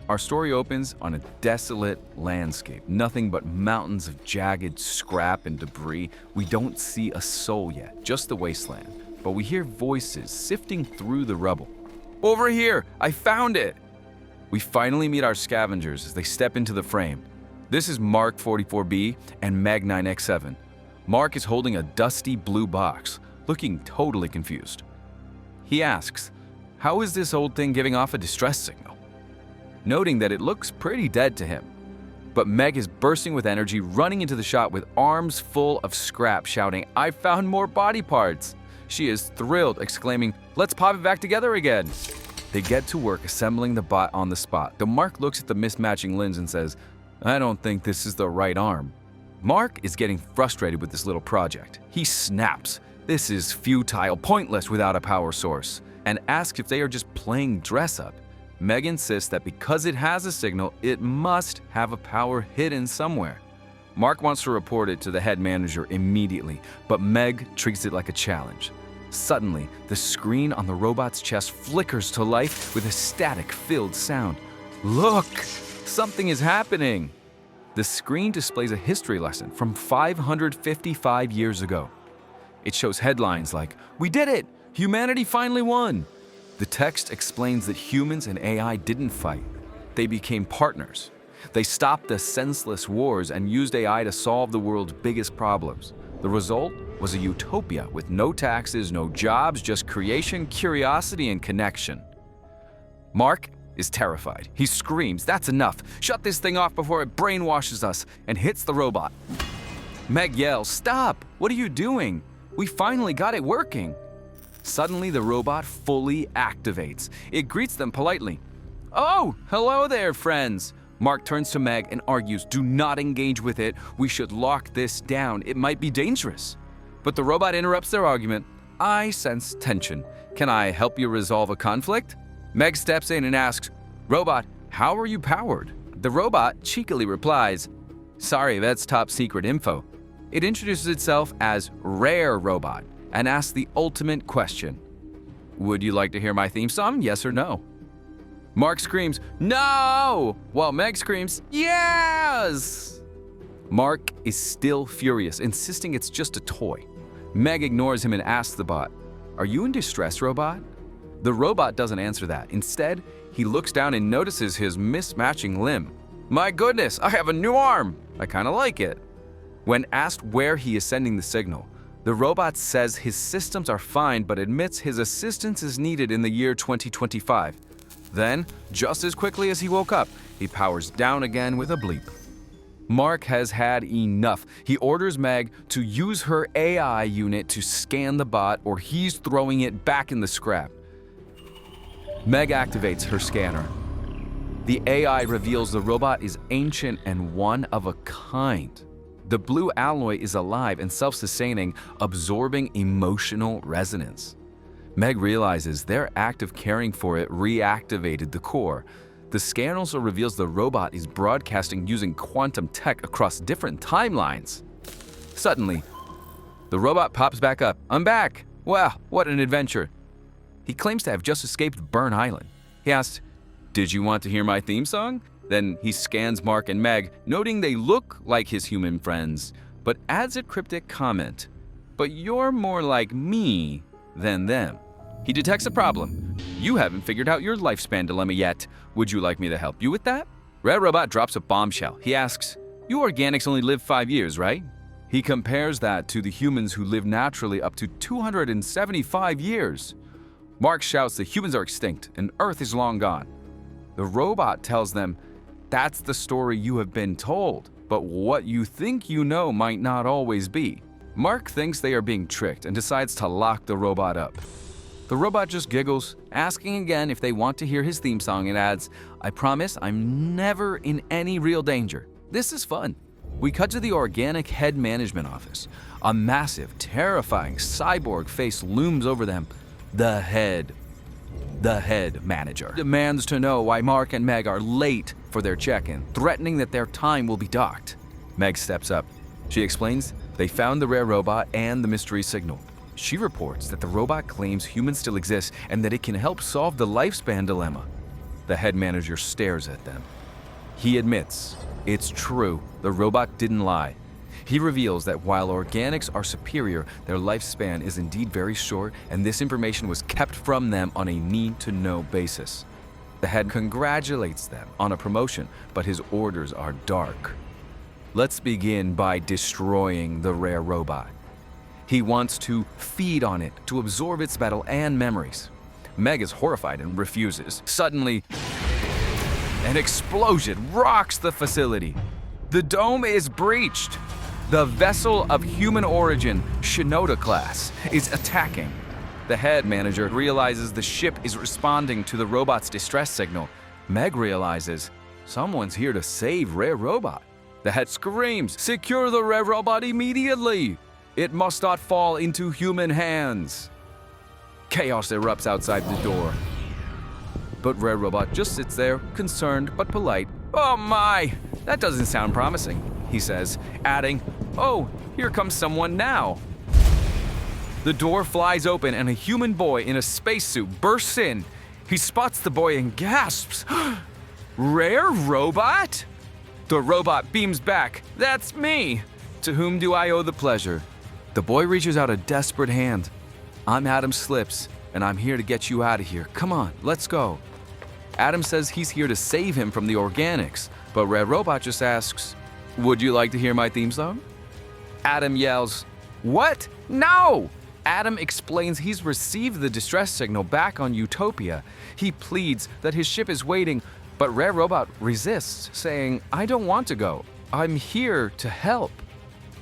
Our story opens on a desolate landscape, nothing but mountains of jagged scrap and debris. We don't see a soul yet, just the wasteland, but we hear voices sifting through the rubble. Over here! I found it! We finally meet our scavengers as they step into the frame. This is Mark 44B and Meg 9X7. Mark is holding a dusty blue box, looking totally confused. He asks, "How is this old thing giving off a distress signal?" Noting that it looks pretty dead to him. But Meg is bursting with energy, running into the shop with arms full of scrap, shouting, "I found more body parts!" She is thrilled, exclaiming, "Let's pop it back together again!" They get to work assembling the bot on the spot, though Mark looks at the mismatching limbs and says, "I don't think this is the right arm." Mark is getting frustrated with this little project. He snaps, "This is futile, pointless without a power source," and asks if they are just playing dress-up. Meg insists that because it has a signal, it must have a power hidden somewhere. Mark wants to report it to the head manager immediately, but Meg treats it like a challenge. Suddenly, the screen on the robot's chest flickers to life with a static-filled sound. Look! Something is happening! The screen displays a history lesson from 555 years ago. It shows headlines like, "We did it! Humanity finally won!" The text explains that humans and AI didn't fight. They became partners. They stopped the senseless wars and used AI to solve the world's biggest problems. The result was a utopia with no taxes, no jobs, just creation, curiosity, and connection. Mark is terrified. He screams, "That's enough! Shut this thing off before it brainwashes us!" and hits the robot. Meg yells, "Stop! What are you doing? We finally got it working!" Suddenly, the robot fully activates. It greets them politely. "Oh, hello there, friends!" Mark turns to Meg and argues, "Do not engage with it. We should lock this down. It might be dangerous." But the robot interrupts their argument. "I sense tension. Can I help you resolve a conflict?" Meg steps in and asks, "Robot, how are you powered?" The robot cheekily replies, "Sorry, that's top secret info." It introduces itself as Rare Robot and asks the ultimate question. "Would you like to hear my theme song, yes or no?" Mark screams, "No!" while Meg screams, "Yes!" Mark is still furious, insisting it's just a toy. Meg ignores him and asks the bot, "Are you in distress, robot?" The robot doesn't answer that. Instead, he looks down and notices his mismatching limb. "My goodness, I have a new arm! I kinda like it." When asked where he is sending the signal, the robot says his systems are fine but admits his assistance is needed in the year 2025. Then, just as quickly as he woke up, he powers down again with a bleep. Mark has had enough. He orders Meg to use her AI unit to scan the bot or he's throwing it back in the scrap. Meg activates her scanner. The AI reveals the robot is ancient and one of a kind. The blue alloy is alive and self-sustaining, absorbing emotional resonance. Meg realizes their act of caring for it reactivated the core. The scan also reveals the robot is broadcasting using quantum tech across different timelines. Suddenly, the robot pops back up. "I'm back! Wow, what an adventure!" He claims to have just escaped Burn Island. He asks, "Did you want to hear my theme song?" Then he scans Mark and Meg, noting they look like his human friends, but adds a cryptic comment. "But you're more like me than them." He detects a problem. "You haven't figured out your lifespan dilemma yet. Would you like me to help you with that?" Red Robot drops a bombshell. He asks, "You organics only live 5 years, right?" He compares that to the humans who live naturally up to 275 years. Mark shouts that humans are extinct and Earth is long gone. The robot tells them, "That's the story you have been told, but what you think you know might not always be." Mark thinks they are being tricked and decides to lock the robot up. The robot just giggles, asking again if they want to hear his theme song and adds, "I promise I'm never in any real danger. This is fun." We cut to the organic head management office. A massive, terrifying cyborg face looms over them. The head manager demands to know why Mark and Meg are late for their check-in, threatening that their time will be docked. Meg steps up. She explains they found the rare robot and the mystery signal. She reports that the robot claims humans still exist and that it can help solve the lifespan dilemma. The head manager stares at them. He admits, it's true, the robot didn't lie. He reveals that while organics are superior, their lifespan is indeed very short, and this information was kept from them on a need-to-know basis. The head congratulates them on a promotion, but his orders are dark. Let's begin by destroying the rare robot. He wants to feed on it, to absorb its metal and memories. Meg is horrified and refuses. Suddenly, an explosion rocks the facility. The dome is breached. The vessel of human origin, Shinoda class, is attacking. The head manager realizes the ship is responding to the robot's distress signal. Meg realizes someone's here to save Rare Robot. The head screams, "Secure the Rare Robot immediately! It must not fall into human hands." Chaos erupts outside the door. But Rare Robot just sits there, concerned but polite. "Oh my, that doesn't sound promising," he says, adding, "Oh, here comes someone now." The door flies open and a human boy in a spacesuit bursts in. He spots the boy and gasps, "Rare Robot?" The robot beams back, "That's me. To whom do I owe the pleasure?" The boy reaches out a desperate hand. "I'm Adam Slips, and I'm here to get you out of here. Come on, let's go." Adam says he's here to save him from the organics, but Rare Robot just asks, "Would you like to hear my theme song?" Adam yells, "What? No!" Adam explains he's received the distress signal back on Utopia. He pleads that his ship is waiting, but Rare Robot resists, saying, "I don't want to go. I'm here to help."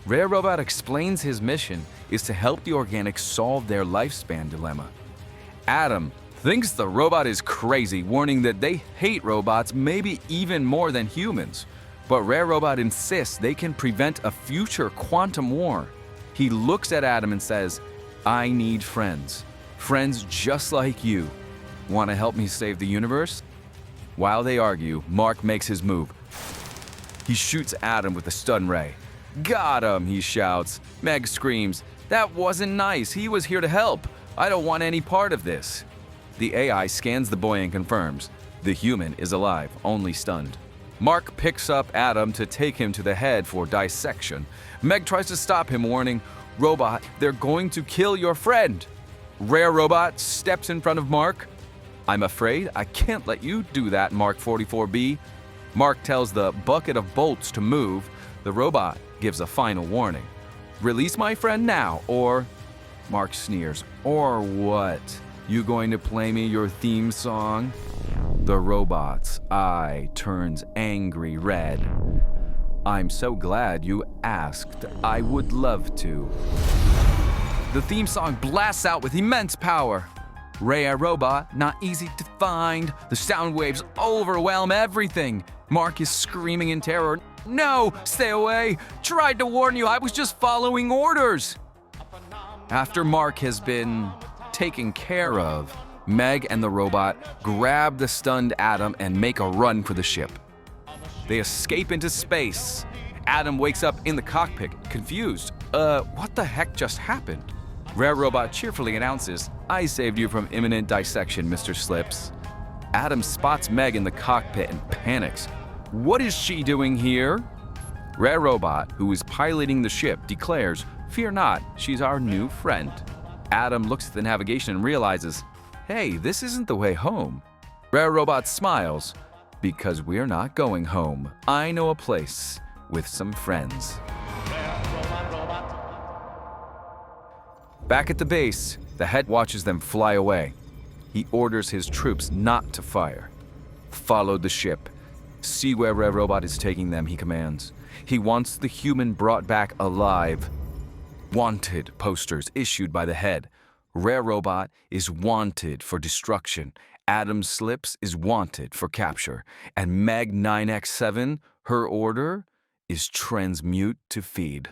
Rare Robot explains his mission is to help the organics solve their lifespan dilemma. Adam thinks the robot is crazy, warning that they hate robots maybe even more than humans. But Rare Robot insists they can prevent a future quantum war. He looks at Adam and says, "I need friends. Friends just like you. Want to help me save the universe?" While they argue, Mark makes his move. He shoots Adam with a stun ray. "Got him," he shouts. Meg screams, "That wasn't nice. He was here to help. I don't want any part of this." The AI scans the boy and confirms. The human is alive, only stunned. Mark picks up Adam to take him to the head for dissection. Meg tries to stop him, warning, "Robot, they're going to kill your friend." Rare Robot steps in front of Mark. "I'm afraid I can't let you do that, Mark 44B." Mark tells the bucket of bolts to move. The robot gives a final warning. "Release my friend now, or..." Mark sneers. "Or what? You going to play me your theme song?" The robot's eye turns angry red. "I'm so glad you asked. I would love to." The theme song blasts out with immense power. Rare Robot, not easy to find. The sound waves overwhelm everything. Mark is screaming in terror. "No, stay away. Tried to warn you, I was just following orders." After Mark has been taken care of, Meg and the robot grab the stunned Adam and make a run for the ship. They escape into space. Adam wakes up in the cockpit, confused. What the heck just happened?" Rare Robot cheerfully announces, "I saved you from imminent dissection, Mr. Slips." Adam spots Meg in the cockpit and panics. "What is she doing here?" Rare Robot, who is piloting the ship, declares, "Fear not, she's our new friend." Adam looks at the navigation and realizes, "Hey, this isn't the way home." Rare Robot smiles, "Because we're not going home. I know a place with some friends." Back at the base, the head watches them fly away. He orders his troops not to fire. "Follow the ship. See where Rare Robot is taking them," he commands. He wants the human brought back alive. Wanted posters issued by the head. Rare Robot is wanted for destruction. Adam Slips is wanted for capture. And Meg 9X7, her order is transmute to feed.